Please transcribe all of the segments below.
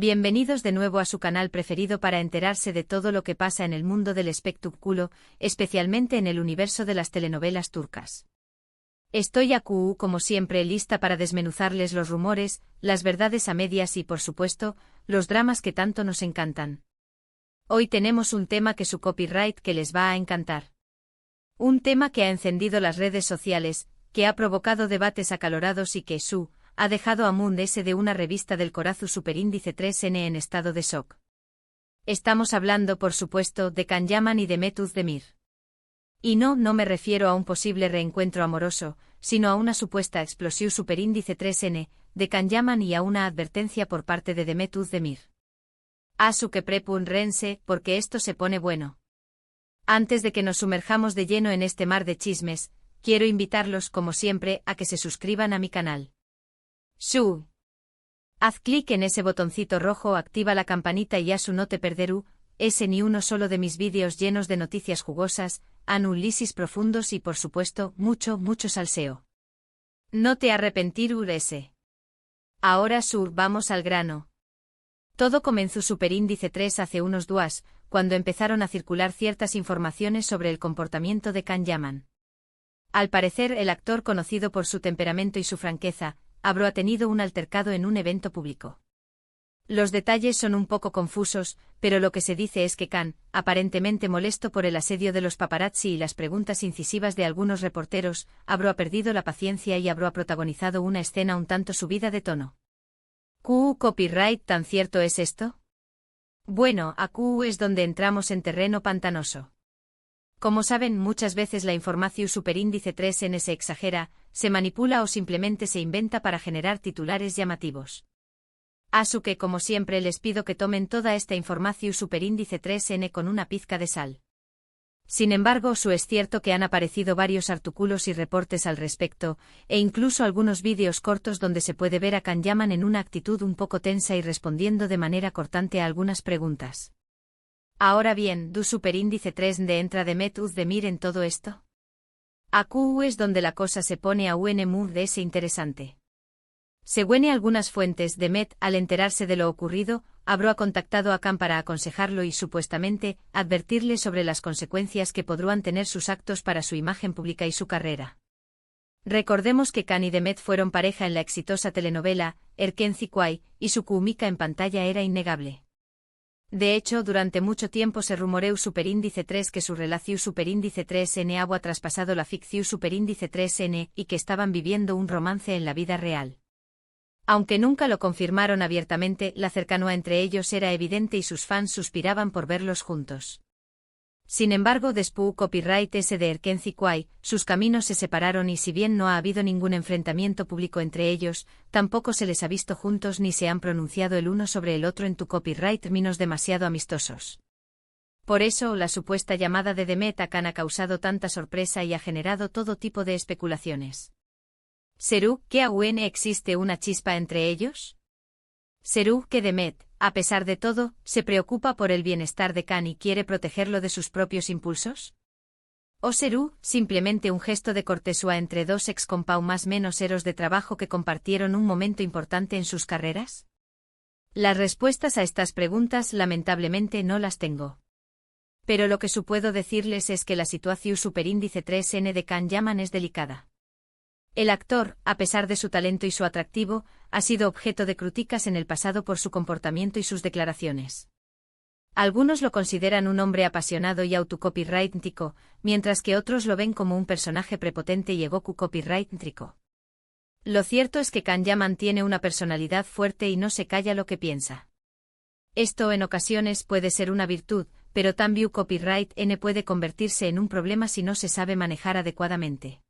Bienvenidos de nuevo a su canal preferido para enterarse de todo lo que pasa en el mundo del espectáculo, especialmente en el universo de las telenovelas turcas. Estoy aquí, como siempre, lista para desmenuzarles los rumores, las verdades a medias y, por supuesto, los dramas que tanto nos encantan. Hoy tenemos un tema que su copyright que les va a encantar. Un tema que ha encendido las redes sociales, que ha provocado debates acalorados y que ha dejado a Mundo S de una revista del Corazón Superíndice 3N en estado de shock. Estamos hablando, por supuesto, de Can Yaman y de Mehmet Özdemir. Y no me refiero a un posible reencuentro amoroso, sino a una supuesta explosión superíndice 3N de Can Yaman y a una advertencia por parte de Mehmet Özdemir. A su que prepúrense, porque esto se pone bueno. Antes de que nos sumerjamos de lleno en este mar de chismes, quiero invitarlos, como siempre, a que se suscriban a mi canal. Haz clic en ese botoncito rojo, activa la campanita y no te perderú ni uno solo de mis vídeos llenos de noticias jugosas, análisis profundos y por supuesto, mucho salseo. No te arrepentirás. Ahora vamos al grano. Todo comenzó Superíndice 3 hace unos días, cuando empezaron a circular ciertas informaciones sobre el comportamiento de Can Yaman. Al parecer, el actor, conocido por su temperamento y su franqueza, ha tenido un altercado en un evento público. Los detalles son un poco confusos, pero lo que se dice es que Can, aparentemente molesto por el asedio de los paparazzi y las preguntas incisivas de algunos reporteros, ha perdido la paciencia y ha protagonizado una escena un tanto subida de tono. ¿Copyright tan cierto es esto? Bueno, aquí es donde entramos en terreno pantanoso. Como saben, muchas veces la información superíndice 3N se exagera, se manipula o simplemente se inventa para generar titulares llamativos. Así que, como siempre, les pido que tomen toda esta información superíndice 3N con una pizca de sal. Sin embargo, es cierto que han aparecido varios artículos y reportes al respecto, e incluso algunos vídeos cortos donde se puede ver a Can Yaman en una actitud un poco tensa y respondiendo de manera cortante a algunas preguntas. Ahora bien, ¿du superíndice 3N entra de Mehmet Özdemir en todo esto? Aquí es donde la cosa se pone aún muy interesante. Según algunas fuentes, Mehmet, al enterarse de lo ocurrido, ha contactado a Can para aconsejarlo y supuestamente advertirle sobre las consecuencias que podrían tener sus actos para su imagen pública y su carrera. Recordemos que Can y Mehmet fueron pareja en la exitosa telenovela Erkenci y su química en pantalla era innegable. De hecho, durante mucho tiempo se rumoreó superíndice 3 que su relación superíndice 3N había traspasado la ficción superíndice 3N y que estaban viviendo un romance en la vida real. Aunque nunca lo confirmaron abiertamente, la cercanía entre ellos era evidente y sus fans suspiraban por verlos juntos. Sin embargo, después copyright S de Erkenci, sus caminos se separaron y si bien no ha habido ningún enfrentamiento público entre ellos, tampoco se les ha visto juntos ni se han pronunciado el uno sobre el otro en tu copyright términos demasiado amistosos. Por eso, la supuesta llamada de Mehmet a Can ha causado tanta sorpresa y ha generado todo tipo de especulaciones. ¿Será que aún existe una chispa entre ellos? ¿Será que Mehmet, a pesar de todo, se preocupa por el bienestar de Can y quiere protegerlo de sus propios impulsos? ¿O será simplemente un gesto de cortesía entre dos ex-compau más menos eros de trabajo que compartieron un momento importante en sus carreras? Las respuestas a estas preguntas lamentablemente no las tengo. Pero lo que puedo decirles es que la situación superíndice 3N de Can Yaman es delicada. El actor, a pesar de su talento y su atractivo, ha sido objeto de críticas en el pasado por su comportamiento y sus declaraciones. Algunos lo consideran un hombre apasionado y autocopyrightntico, mientras que otros lo ven como un personaje prepotente y ego-copyrightntico. Lo cierto es que Can Yaman tiene una personalidad fuerte y no se calla lo que piensa. Esto en ocasiones puede ser una virtud, pero también copyright N puede convertirse en un problema si no se sabe manejar adecuadamente.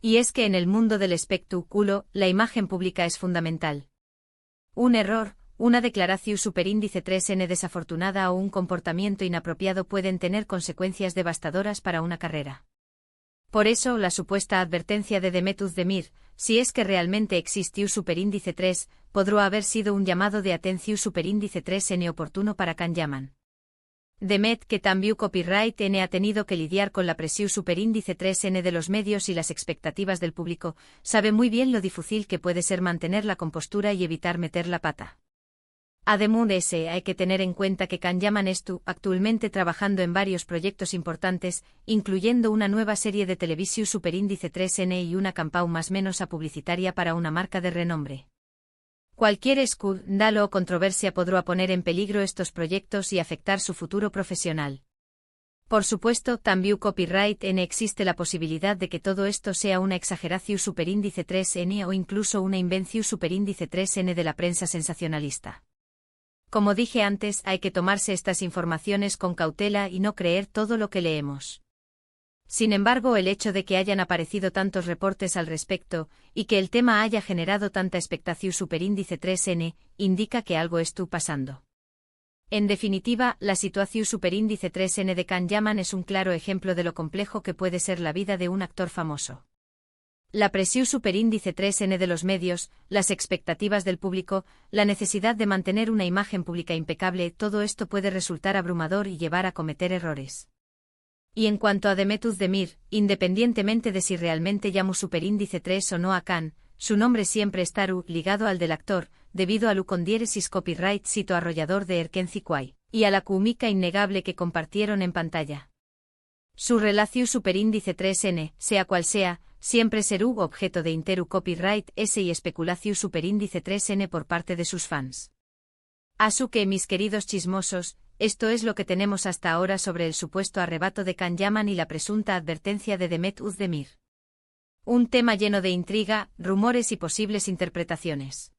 Y es que en el mundo del espectáculo, la imagen pública es fundamental. Un error, una declaración superíndice 3N desafortunada o un comportamiento inapropiado pueden tener consecuencias devastadoras para una carrera. Por eso, la supuesta advertencia de Mehmet Özdemir, si es que realmente existió superíndice 3, podría haber sido un llamado de atención superíndice 3N oportuno para Can Yaman. Mehmet, que también copyright N ha tenido que lidiar con la presión superíndice 3N de los medios y las expectativas del público, sabe muy bien lo difícil que puede ser mantener la compostura y evitar meter la pata. Además, hay que tener en cuenta que Can Yaman está actualmente trabajando en varios proyectos importantes, incluyendo una nueva serie de televisión Superíndice 3N y una campaña más menos a publicitaria para una marca de renombre. Cualquier escándalo o controversia podrá poner en peligro estos proyectos y afectar su futuro profesional. Por supuesto, también copyright N existe la posibilidad de que todo esto sea una exageración superíndice 3N o incluso una invención superíndice 3N de la prensa sensacionalista. Como dije antes, hay que tomarse estas informaciones con cautela y no creer todo lo que leemos. Sin embargo, el hecho de que hayan aparecido tantos reportes al respecto, y que el tema haya generado tanta expectación superíndice 3N, indica que algo está pasando. En definitiva, la situación superíndice 3N de Can Yaman es un claro ejemplo de lo complejo que puede ser la vida de un actor famoso. La presión superíndice 3N de los medios, las expectativas del público, la necesidad de mantener una imagen pública impecable, todo esto puede resultar abrumador y llevar a cometer errores. Y en cuanto a Demet Özdemir, independientemente de si realmente llamo superíndice 3 o no a Can, su nombre siempre estará ligado al del actor, debido al condieresis copyright sito arrollador de Erkenci Kwai, y a la química innegable que compartieron en pantalla. Su relación superíndice 3N, sea cual sea, siempre será objeto de interu copyright S y especulación superíndice 3N por parte de sus fans. Así que, mis queridos chismosos, esto es lo que tenemos hasta ahora sobre el supuesto arrebato de Can Yaman y la presunta advertencia de Demet Özdemir. Un tema lleno de intriga, rumores y posibles interpretaciones.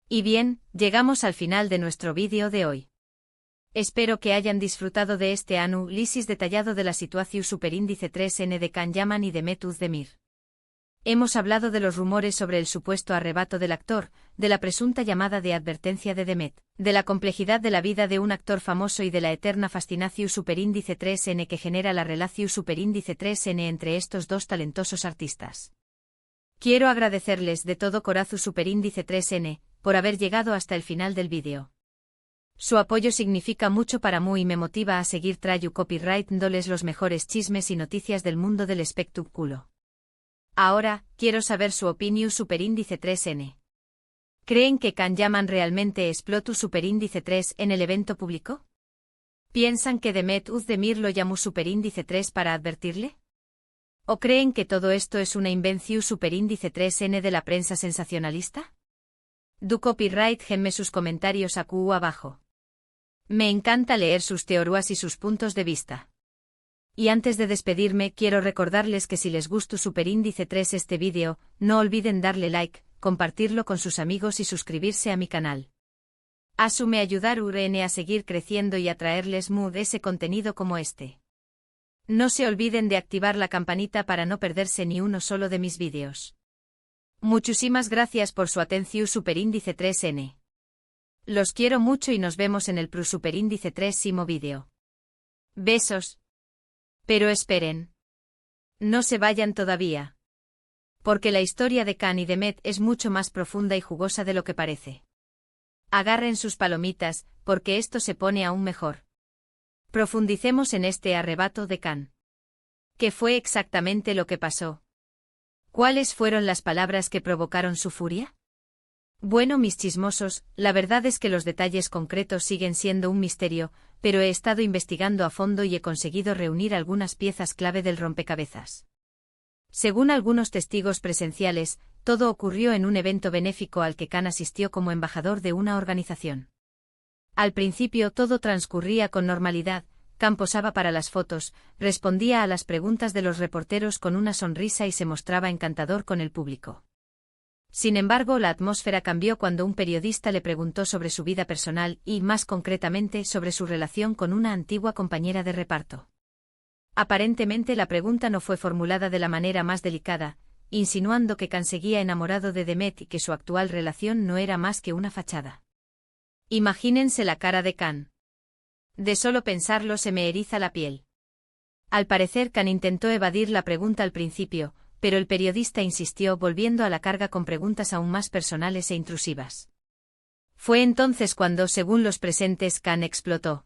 Y bien, llegamos al final de nuestro vídeo de hoy. Espero que hayan disfrutado de este análisis detallado de la situación superíndice 3N de Can Yaman y Demet Özdemir. Hemos hablado de los rumores sobre el supuesto arrebato del actor, de la presunta llamada de advertencia de Demet, de la complejidad de la vida de un actor famoso y de la eterna fascinación superíndice 3N que genera la relación superíndice 3N entre estos dos talentosos artistas. Quiero agradecerles de todo corazón superíndice 3N, por haber llegado hasta el final del vídeo. Su apoyo significa mucho para mí y me motiva a seguir trayendo copyright dándoles los mejores chismes y noticias del mundo del espectáculo. Ahora, quiero saber su opinión superíndice 3N. ¿Creen que Can Yaman realmente explotó superíndice 3 en el evento público? ¿Piensan que Demet Özdemir lo llamó superíndice 3 para advertirle? ¿O creen que todo esto es una invención superíndice 3N de la prensa sensacionalista? Du copyright genme sus comentarios aquí abajo. Me encanta leer sus teorías y sus puntos de vista. Y antes de despedirme quiero recordarles que si les gustó superíndice 3 este vídeo, no olviden darle like, compartirlo con sus amigos y suscribirse a mi canal. Asu me ayudarán a seguir creciendo y a traerles ese contenido como este. No se olviden de activar la campanita para no perderse ni uno solo de mis vídeos. Muchísimas gracias por su atención superíndice 3N. Los quiero mucho y nos vemos en el superíndice 3º vídeo. Besos. Pero esperen. No se vayan todavía. Porque la historia de Can y Demet es mucho más profunda y jugosa de lo que parece. Agarren sus palomitas, porque esto se pone aún mejor. Profundicemos en este arrebato de Can. ¿Qué fue exactamente lo que pasó? ¿Cuáles fueron las palabras que provocaron su furia? Bueno, mis chismosos, la verdad es que los detalles concretos siguen siendo un misterio, pero he estado investigando a fondo y he conseguido reunir algunas piezas clave del rompecabezas. Según algunos testigos presenciales, todo ocurrió en un evento benéfico al que Can asistió como embajador de una organización. Al principio todo transcurría con normalidad. Can posaba para las fotos, respondía a las preguntas de los reporteros con una sonrisa y se mostraba encantador con el público. Sin embargo, la atmósfera cambió cuando un periodista le preguntó sobre su vida personal y, más concretamente, sobre su relación con una antigua compañera de reparto. Aparentemente la pregunta no fue formulada de la manera más delicada, insinuando que Can seguía enamorado de Demet y que su actual relación no era más que una fachada. Imagínense la cara de Can. De solo pensarlo se me eriza la piel. Al parecer Can intentó evadir la pregunta al principio, pero el periodista insistió volviendo a la carga con preguntas aún más personales e intrusivas. Fue entonces cuando, según los presentes, Can explotó.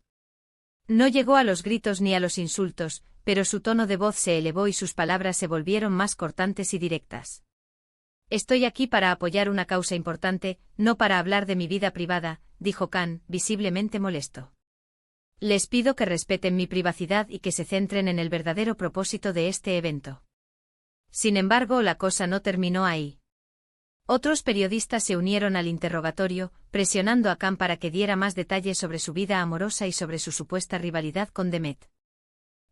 No llegó a los gritos ni a los insultos, pero su tono de voz se elevó y sus palabras se volvieron más cortantes y directas. Estoy aquí para apoyar una causa importante, no para hablar de mi vida privada, dijo Khan, visiblemente molesto. Les pido que respeten mi privacidad y que se centren en el verdadero propósito de este evento. Sin embargo, la cosa no terminó ahí. Otros periodistas se unieron al interrogatorio, presionando a Khan para que diera más detalles sobre su vida amorosa y sobre su supuesta rivalidad con Demet.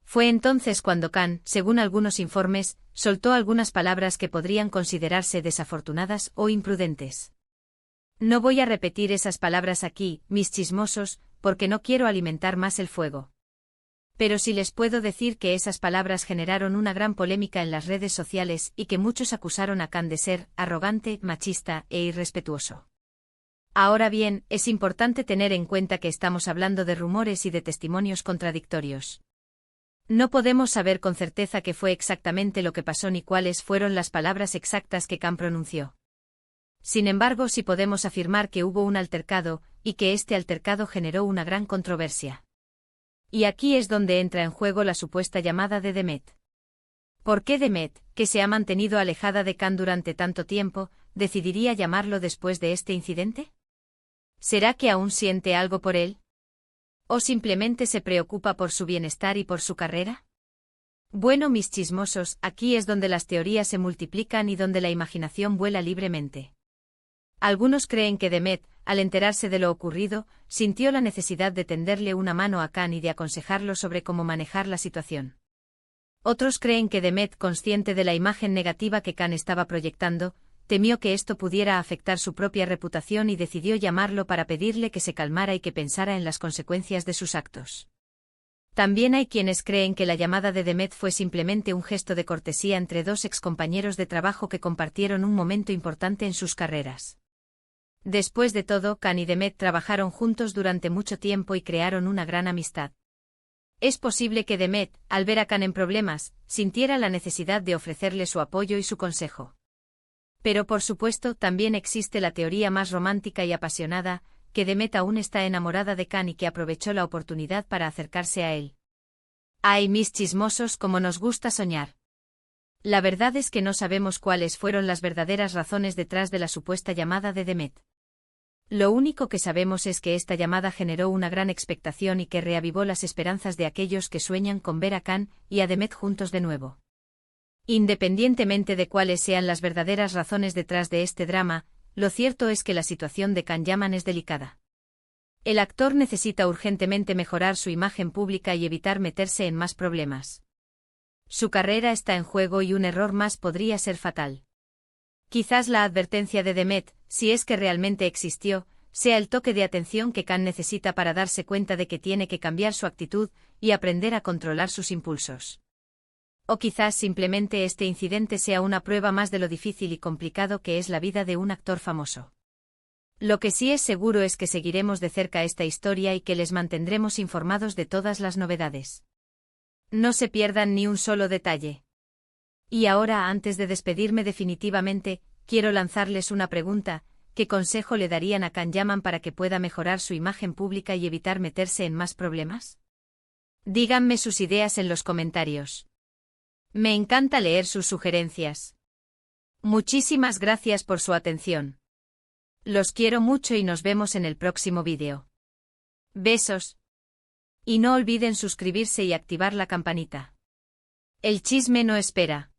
Fue entonces cuando Khan, según algunos informes, soltó algunas palabras que podrían considerarse desafortunadas o imprudentes. No voy a repetir esas palabras aquí, mis chismosos, porque no quiero alimentar más el fuego. Pero sí les puedo decir que esas palabras generaron una gran polémica en las redes sociales y que muchos acusaron a Khan de ser arrogante, machista e irrespetuoso. Ahora bien, es importante tener en cuenta que estamos hablando de rumores y de testimonios contradictorios. No podemos saber con certeza qué fue exactamente lo que pasó ni cuáles fueron las palabras exactas que Khan pronunció. Sin embargo, sí podemos afirmar que hubo un altercado, y que este altercado generó una gran controversia. Y aquí es donde entra en juego la supuesta llamada de Demet. ¿Por qué Demet, que se ha mantenido alejada de Khan durante tanto tiempo, decidiría llamarlo después de este incidente? ¿Será que aún siente algo por él? ¿O simplemente se preocupa por su bienestar y por su carrera? Bueno, mis chismosos, aquí es donde las teorías se multiplican y donde la imaginación vuela libremente. Algunos creen que Demet, al enterarse de lo ocurrido, sintió la necesidad de tenderle una mano a Khan y de aconsejarlo sobre cómo manejar la situación. Otros creen que Demet, consciente de la imagen negativa que Khan estaba proyectando, temió que esto pudiera afectar su propia reputación y decidió llamarlo para pedirle que se calmara y que pensara en las consecuencias de sus actos. También hay quienes creen que la llamada de Demet fue simplemente un gesto de cortesía entre dos excompañeros de trabajo que compartieron un momento importante en sus carreras. Después de todo, Khan y Demet trabajaron juntos durante mucho tiempo y crearon una gran amistad. Es posible que Demet, al ver a Khan en problemas, sintiera la necesidad de ofrecerle su apoyo y su consejo. Pero por supuesto, también existe la teoría más romántica y apasionada, que Demet aún está enamorada de Khan y que aprovechó la oportunidad para acercarse a él. ¡Ay, mis chismosos, cómo nos gusta soñar! La verdad es que no sabemos cuáles fueron las verdaderas razones detrás de la supuesta llamada de Demet. Lo único que sabemos es que esta llamada generó una gran expectación y que reavivó las esperanzas de aquellos que sueñan con ver a Khan y a Demet juntos de nuevo. Independientemente de cuáles sean las verdaderas razones detrás de este drama, lo cierto es que la situación de Khan Yaman es delicada. El actor necesita urgentemente mejorar su imagen pública y evitar meterse en más problemas. Su carrera está en juego y un error más podría ser fatal. Quizás la advertencia de Demet, si es que realmente existió, sea el toque de atención que Khan necesita para darse cuenta de que tiene que cambiar su actitud y aprender a controlar sus impulsos. O quizás simplemente este incidente sea una prueba más de lo difícil y complicado que es la vida de un actor famoso. Lo que sí es seguro es que seguiremos de cerca esta historia y que les mantendremos informados de todas las novedades. No se pierdan ni un solo detalle. Y ahora, antes de despedirme definitivamente, quiero lanzarles una pregunta: ¿qué consejo le darían a Khan Yaman para que pueda mejorar su imagen pública y evitar meterse en más problemas? Díganme sus ideas en los comentarios. Me encanta leer sus sugerencias. Muchísimas gracias por su atención. Los quiero mucho y nos vemos en el próximo vídeo. Besos. Y no olviden suscribirse y activar la campanita. El chisme no espera.